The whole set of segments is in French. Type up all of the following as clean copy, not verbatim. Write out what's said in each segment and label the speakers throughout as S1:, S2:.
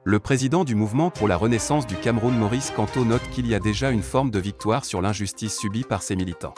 S1: Le président du mouvement pour la renaissance du Cameroun Maurice Kamto note qu'il y a déjà une forme de victoire sur l'injustice subie par ses militants.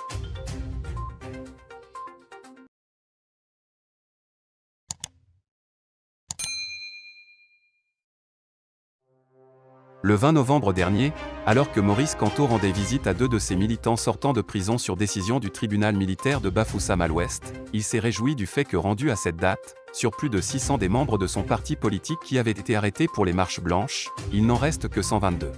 S1: Le 20 novembre dernier, alors que Maurice Kamto rendait visite à 2 de ses militants sortant de prison sur décision du tribunal militaire de Bafoussam à l'ouest, il s'est réjoui du fait que rendu à cette date, sur plus de 600 des membres de son parti politique qui avaient été arrêtés pour les marches blanches, il n'en reste que 122.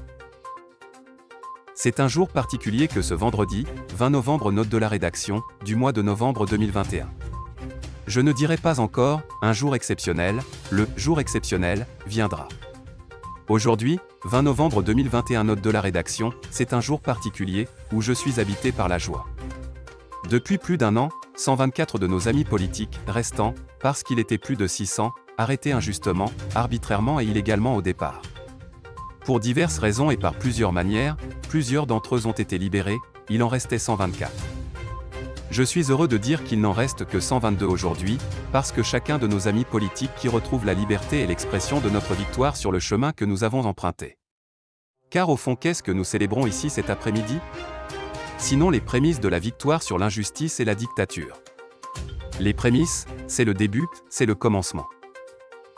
S1: C'est un jour particulier que ce vendredi, 20 novembre note de la rédaction, du mois de novembre 2021. Je ne dirai pas encore, un jour exceptionnel, le jour exceptionnel viendra. Aujourd'hui, 20 novembre 2021 note de la rédaction, c'est un jour particulier, où je suis habité par la joie. Depuis plus d'un an, 124 de nos amis politiques, restants, parce qu'il était plus de 600, arrêtés injustement, arbitrairement et illégalement au départ. Pour diverses raisons et par plusieurs manières, plusieurs d'entre eux ont été libérés, il en restait 124. Je suis heureux de dire qu'il n'en reste que 122 aujourd'hui, parce que chacun de nos amis politiques qui retrouvent la liberté est l'expression de notre victoire sur le chemin que nous avons emprunté. Car au fond, qu'est-ce que nous célébrons ici cet après-midi? Sinon les prémices de la victoire sur l'injustice et la dictature. Les prémices, c'est le début, c'est le commencement.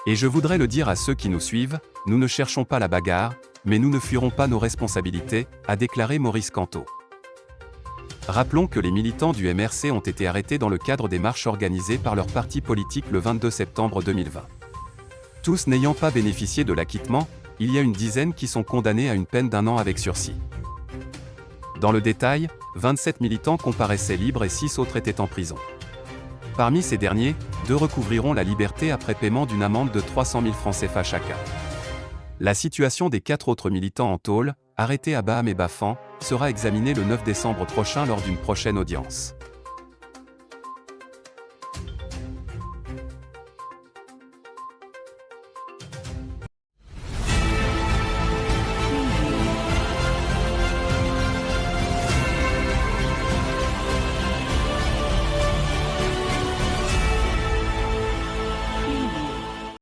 S1: Et je voudrais le dire à ceux qui nous suivent, nous ne cherchons pas la bagarre, mais nous ne fuirons pas nos responsabilités, a déclaré Maurice Kamto. Rappelons que les militants du MRC ont été arrêtés dans le cadre des marches organisées par leur parti politique le 22 septembre 2020. Tous n'ayant pas bénéficié de l'acquittement, il y a une dizaine qui sont condamnés à une peine d'1 an avec sursis. Dans le détail, 27 militants comparaissaient libres et 6 autres étaient en prison. Parmi ces derniers, 2 recouvriront la liberté après paiement d'une amende de 300 000 francs CFA chacun. La situation des 4 autres militants en tôle, arrêtés à Baham et Bafan, sera examinée le 9 décembre prochain lors d'une prochaine audience.